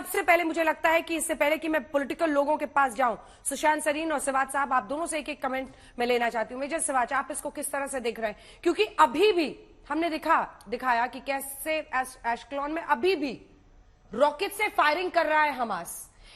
सबसे पहले मुझे लगता है कि इससे पहले कि मैं पॉलिटिकल लोगों के पास जाऊं, सुशांत सरीन और सिवाज साहब, आप दोनों से एक एक कमेंट मैं लेना चाहती हूं। मेजर सिवाज, आप इसको किस तरह से देख रहे हैं? क्योंकि अभी भी हमने दिखाया कि कैसे एशक्लॉन में अभी भी रॉकेट से फायरिंग कर रहा है हमास।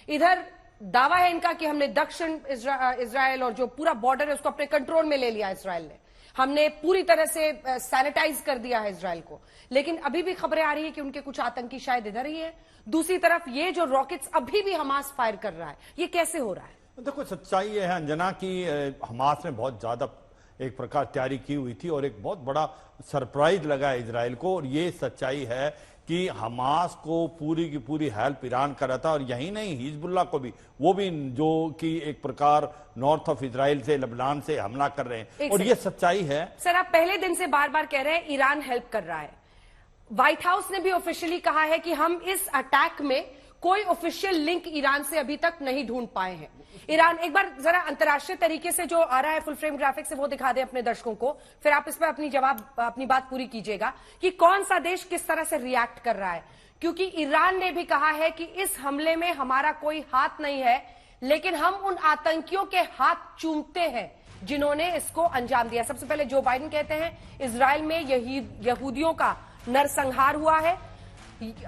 इधर दावा है इनका कि हमने दक्षिण इजराइल और जो पूरा बॉर्डर है उसको अपने कंट्रोल में ले लिया इजराइल ने, हमने पूरी तरह से सैनिटाइज कर दिया है इजराइल को। लेकिन अभी भी खबरें आ रही है कि उनके कुछ आतंकी शायद इधर ही है। दूसरी तरफ ये जो रॉकेट्स अभी भी हमास फायर कर रहा है, ये कैसे हो रहा है? देखो, सच्चाई ये है अंजना की हमास ने बहुत ज्यादा एक प्रकार तैयारी की हुई थी और एक बहुत बड़ा सरप्राइज लगा है इजराइल को। और ये सच्चाई है कि हमास को पूरी की पूरी हेल्प ईरान कर रहा था, और यही नहीं हिजबुल्लाह को भी, वो भी जो कि एक प्रकार नॉर्थ ऑफ इजराइल से लबनान से हमला कर रहे हैं। और ये सच्चाई है। सर, आप पहले दिन से बार बार कह रहे हैं ईरान हेल्प कर रहा है। व्हाइट हाउस ने भी ऑफिशियली कहा है कि हम इस अटैक में कोई ऑफिशियल लिंक ईरान से अभी तक नहीं ढूंढ पाए हैं। ईरान, एक बार जरा अंतर्राष्ट्रीय तरीके से जो आ रहा है फुल फ्रेम ग्राफिक्स से वो दिखा दें अपने दर्शकों को, फिर आप इस पर अपनी बात पूरी कीजिएगा कि कौन सा देश किस तरह से रिएक्ट कर रहा है। क्योंकि ईरान ने भी कहा है कि इस हमले में हमारा कोई हाथ नहीं है, लेकिन हम उन आतंकियों के हाथ चूमते हैं जिन्होंने इसको अंजाम दिया। सबसे पहले जो बाइडेन कहते हैं इजराइल में यहूदियों का नरसंहार हुआ है।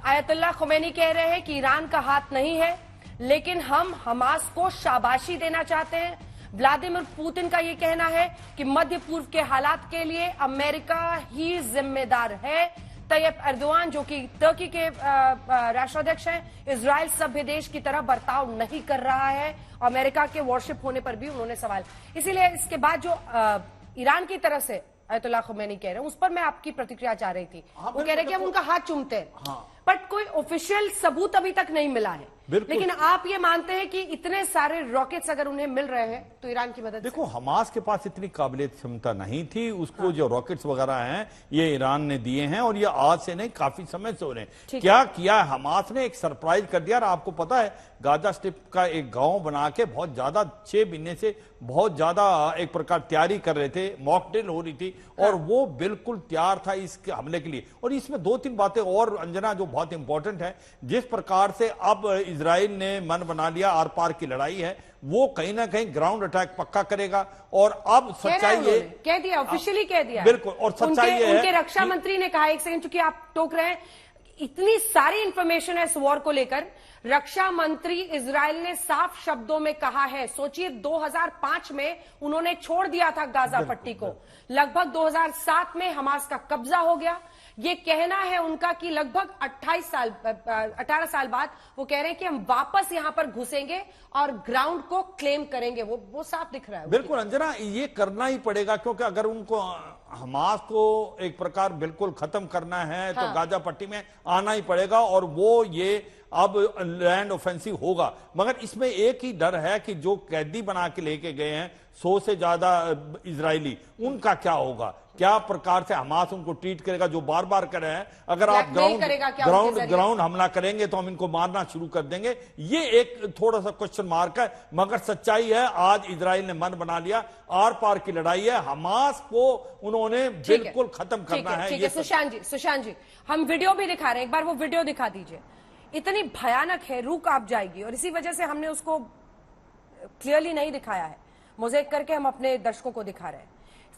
आयतुल्लाह खुमैनी कह रहे हैं कि ईरान का हाथ नहीं है, लेकिन हम हमास को शाबाशी देना चाहते हैं। व्लादिमीर पुतिन का यह कहना है कि मध्य पूर्व के हालात के लिए अमेरिका ही जिम्मेदार है। तैयब एर्दोआन, जो कि तुर्की के राष्ट्राध्यक्ष हैं, इजराइल सभ्य देश की तरह बर्ताव नहीं कर रहा है। अमेरिका के वॉरशिप होने पर भी उन्होंने सवाल। इसीलिए इसके बाद जो ईरान की तरफ से आयतुल्लाह खुमैनी कह रहे हैं, उस पर मैं आपकी प्रतिक्रिया चाह रही थी। वो कह रहे हैं कि हम उनका हाथ चूमते हैं, बट कोई ऑफिशियल सबूत अभी तक नहीं मिला है। लेकिन आप ये मानते हैं कि इतने सारे रॉकेट्स अगर उन्हें मिल रहे हैं तो ईरान की मदद? देखो, हमास के पास इतनी काबिलियत क्षमता नहीं थी, उसको जो रॉकेट्स वगैरह हैं ये ईरान ने दिए हैं, और ये आज से नहीं काफी समय से हो रहे हैं। क्या किया हमास ने? एक सरप्राइज कर दिया। और आपको पता है गाजा स्ट्रिप का एक गांव बना के बहुत ज्यादा 6 महीने से बहुत ज्यादा एक प्रकार तैयारी कर रहे थे, मॉक ड्रिल हो रही थी, और वो बिल्कुल तैयार था इस हमले के लिए। और इसमें 2-3 बातें और अंजना जो बहुत इंपॉर्टेंट है, जिस प्रकार से अब इजराइल ने मन बना लिया आर पार की लड़ाई है, वो कहीं ना कहीं ग्राउंड अटैक पक्का करेगा। और अब सच्चाई ये कह दिया, ऑफिशियली कह दिया, बिल्कुल। और सच्चाई ये है, उनके रक्षा मंत्री ने कहा, एक सेकंड चूंकि आप टोक रहे हैं, इतनी सारी इंफॉर्मेशन है इस वॉर को लेकर। रक्षा मंत्री इजराइल ने साफ शब्दों में कहा है, सोचिए 2005 में उन्होंने छोड़ दिया था गाजा पट्टी को, लगभग 2007 में हमास का कब्जा हो गया। ये कहना है उनका कि लगभग 18 साल बाद वो कह रहे हैं कि हम वापस यहां पर घुसेंगे और ग्राउंड को क्लेम करेंगे। वो साफ दिख रहा है। बिल्कुल अंजना, ये करना ही पड़ेगा, क्योंकि अगर उनको हमास को एक प्रकार बिल्कुल खत्म करना है तो गाजा पट्टी में आना ही पड़ेगा, और वो ये अब लैंड ऑफेंसिव होगा। मगर इसमें एक ही डर है कि जो कैदी बना के लेके गए हैं 100 से ज्यादा इजरायली, उनका क्या होगा? क्या प्रकार से हमास उनको ट्रीट करेगा? जो बार बार कर रहे हैं, अगर आप ग्राउंड हमला करेंगे तो हम इनको मारना शुरू कर देंगे। ये एक थोड़ा सा क्वेश्चन मार्क है। मगर सच्चाई है, आज इजराइल ने मन बना लिया, आर पार की लड़ाई है, हमास को उन्होंने बिल्कुल खत्म करना है। सुशांत जी, हम वीडियो भी दिखा रहे हैं, एक बार वो वीडियो दिखा दीजिए। इतनी भयानक है, रूह कांप जाएगी, और इसी वजह से हमने उसको क्लियरली नहीं दिखाया है, मोज़ेक करके हम अपने दर्शकों को दिखा रहे हैं।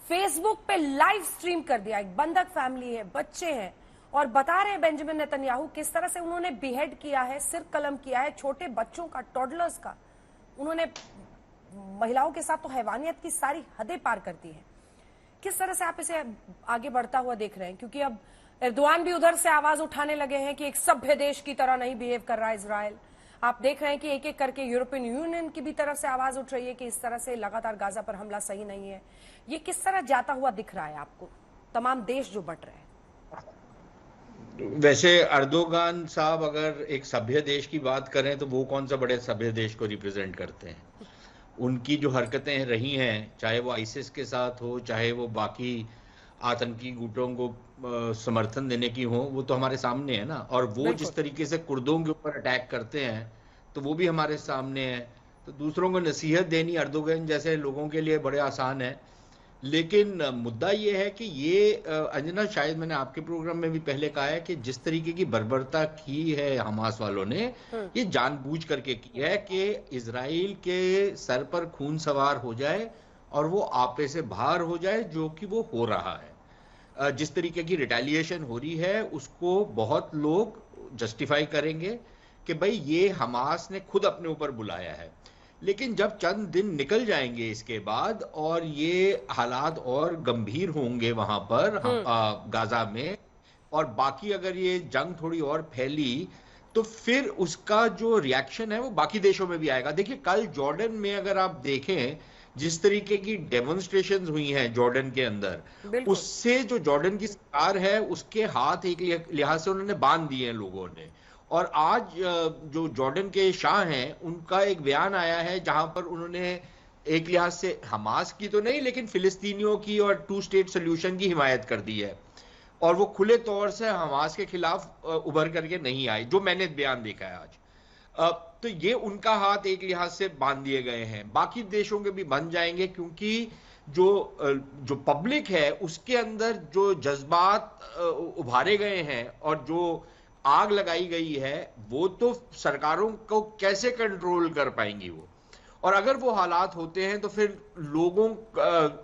फेसबुक पे लाइव स्ट्रीम कर दिया, एक बंधक फैमिली है, बच्चे हैं, और बता रहे हैं बेंजामिन नेतन्याहू किस तरह से उन्होंने बिहेड किया है, सिर कलम किया है छोटे बच्चों का, टॉडलर्स का। उन्होंने महिलाओं के साथ तो हैवानियत की सारी हदें पार कर दी है। किस तरह से आप इसे आगे बढ़ता हुआ देख रहे हैं? क्योंकि अब एर्दोआन भी उधर से आवाज उठाने लगे हैं कि एक सभ्य देश की तरह नहीं बिहेव कर रहा है इजराइल। आप देख रहे हैं कि एक एक करके यूरोपियन यूनियन की भी तरफ से आवाज उठ रही है कि इस तरह से लगातार गाजा पर हमला सही नहीं है। ये किस तरह जाता हुआ दिख रहा है आपको, तमाम देश जो बट रहे हैं? वैसे अर्दोगान साहब अगर एक सभ्य देश की बात करें तो वो कौन सा बड़े सभ्य देश को रिप्रेजेंट करते हैं? उनकी जो हरकतें रही हैं, चाहे वो आईसिस के साथ हो, चाहे वो बाकी आतंकी गुटों को समर्थन देने की हो, वो तो हमारे सामने है ना। और वो जिस तरीके से कुर्दों के ऊपर अटैक करते हैं तो वो भी हमारे सामने है। तो दूसरों को नसीहत देनी अर्दोगन जैसे लोगों के लिए बड़े आसान है। लेकिन मुद्दा ये है कि ये अंजना, शायद मैंने आपके प्रोग्राम में भी पहले कहा है कि जिस तरीके की बर्बरता की है हमास वालों ने, ये जानबूझ करके की है कि इजराइल के सर पर खून सवार हो जाए और वो आपे से बाहर हो जाए, जो कि वो हो रहा है। जिस तरीके की रिटेलिएशन हो रही है उसको बहुत लोग जस्टिफाई करेंगे कि भाई ये हमास ने खुद अपने ऊपर बुलाया है। लेकिन जब चंद दिन निकल जाएंगे इसके बाद और ये हालात और गंभीर होंगे वहां पर गाजा में, और बाकी अगर ये जंग थोड़ी और फैली तो फिर उसका जो रिएक्शन है वो बाकी देशों में भी आएगा। देखिए कल जॉर्डन में अगर आप देखें जिस तरीके की डेमोन्स्ट्रेशंस हुई हैं जॉर्डन के अंदर, उससे जो जॉर्डन की सरकार है उसके हाथ एक लिहाज से उन्होंने बांध दिए हैं लोगों ने। और आज जो जॉर्डन के शाह हैं उनका एक बयान आया है जहां पर उन्होंने एक लिहाज से हमास की तो नहीं लेकिन फिलिस्तीनियों की और 2 स्टेट सोल्यूशन की हिमायत कर दी है, और वो खुले तौर से हमास के खिलाफ उभर करके नहीं आए, जो मैंने बयान देखा है आज। तो ये उनका हाथ एक लिहाज से बांध दिए गए हैं, बाकी देशों के भी बन जाएंगे, क्योंकि जो पब्लिक है उसके अंदर जो जज्बात उभारे गए हैं और जो आग लगाई गई है वो तो सरकारों को कैसे कंट्रोल कर पाएंगी वो। और अगर वो हालात होते हैं तो फिर लोगों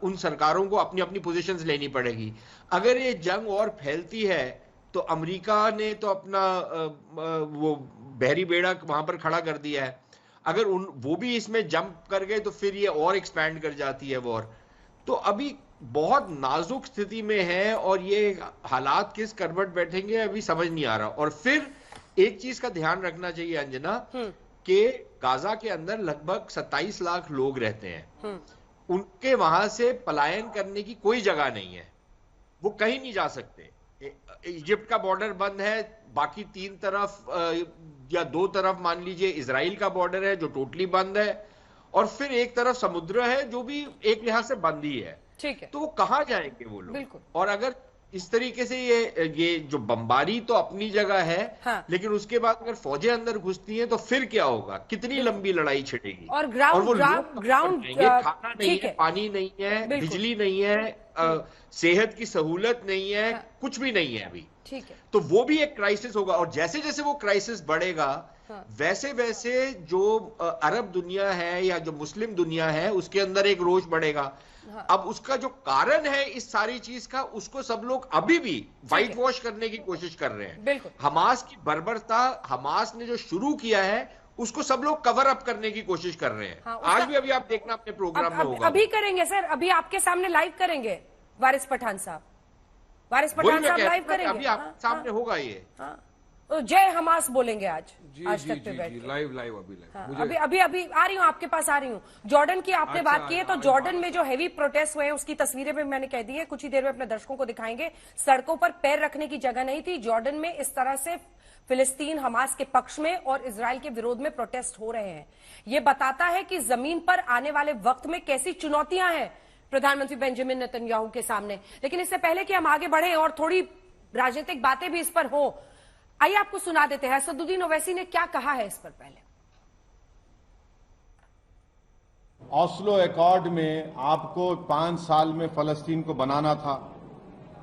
उन सरकारों को अपनी अपनी पोजीशंस लेनी पड़ेगी। अगर ये जंग और फैलती है तो अमेरिका ने तो अपना वो बहरी बेड़ा वहां पर खड़ा कर दिया है, अगर वो भी इसमें जंप कर गए तो फिर ये और एक्सपैंड कर जाती है वॉर। तो अभी बहुत नाजुक स्थिति में है और ये हालात किस करवट बैठेंगे अभी समझ नहीं आ रहा। और फिर एक चीज का ध्यान रखना चाहिए अंजना कि गाजा के अंदर लगभग 27 लाख लोग रहते हैं, उनके वहां से पलायन करने की कोई जगह नहीं है, वो कहीं नहीं जा सकते। इजिप्ट का बॉर्डर बंद है, बाकी 3 तरफ या 2 तरफ मान लीजिए इजराइल का बॉर्डर है जो टोटली बंद है, और फिर एक तरफ समुद्र है जो भी एक लिहाज से बंद ही है। ठीक है, तो वो कहां जाएंगे वो लोग? और अगर इस तरीके से ये जो बमबारी तो अपनी जगह है, हाँ। लेकिन उसके बाद अगर फौजें अंदर घुसती हैं तो फिर क्या होगा? कितनी लंबी लड़ाई छिड़ेगी? और ग्राउंड खाना नहीं है, पानी नहीं है, बिजली नहीं है, सेहत की सहूलत नहीं है, कुछ भी नहीं है अभी। ठीक है, तो वो भी एक क्राइसिस होगा, और जैसे जैसे वो क्राइसिस बढ़ेगा वैसे वैसे जो अरब दुनिया है या जो मुस्लिम दुनिया है उसके अंदर एक रोष बढ़ेगा। अब उसका जो कारण है इस सारी चीज का, उसको सब लोग अभी भी व्हाइट वॉश करने की कोशिश कर रहे हैं। हमास की बर्बरता, हमास ने जो शुरू किया है उसको सब लोग कवर अप करने की कोशिश कर रहे हैं। आज भी अभी आप देखना अपने प्रोग्राम में होगा। अभी करेंगे सर, अभी आपके सामने लाइव करेंगे वारिस पठान साहब, वारिस पठान साहब लाइव करेंगे, अभी आपके सामने होगा ये। तो जय हमास बोलेंगे आज तक पे बैठ के। लाइव अभी आ रही हूँ, आपके पास आ रही हूँ। जॉर्डन की आपने बात की है, तो जॉर्डन में जो हेवी प्रोटेस्ट हुए हैं उसकी तस्वीरें भी मैंने कह दी है, कुछ ही देर में अपने दर्शकों को दिखाएंगे। सड़कों पर पैर रखने की जगह नहीं थी जॉर्डन में। इस तरह से फिलिस्तीन हमास के पक्ष में और इजराइल के विरोध में प्रोटेस्ट हो रहे हैं। ये बताता है कि जमीन पर आने वाले वक्त में कैसी चुनौतियां हैं प्रधानमंत्री बेंजामिन नेतन्याहू के सामने। लेकिन इससे पहले कि हम आगे बढ़े और थोड़ी राजनीतिक बातें भी इस पर हो, आइए आपको सुना देते हैं असदुद्दीन ओवैसी ने क्या कहा है इस पर। पहले ऑस्लो अकॉर्ड में आपको 5 साल में फलस्तीन को बनाना था,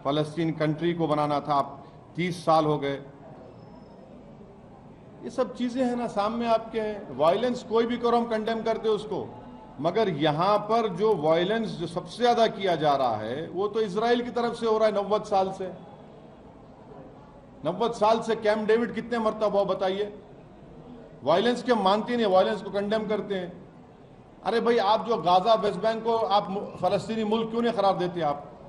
फलस्तीन कंट्री को बनाना था, आप 30 साल हो गए। ये सब चीजें हैं ना सामने आपके। वायलेंस कोई भी करो हम कंडेम करते उसको, मगर यहां पर जो वायलेंस जो सबसे ज्यादा किया जा रहा है वो तो इजराइल की तरफ से हो रहा है 90 साल से। 90 साल से कैंप डेविड कितने मरतबा हुआ बताइए? वायलेंस के हम मानते नहीं, वायलेंस को कंडेम करते हैं। अरे भाई, आप जो गाजा वेस्ट बैंक को आप फलस्तीनी मुल्क क्यों नहीं करार देते? आप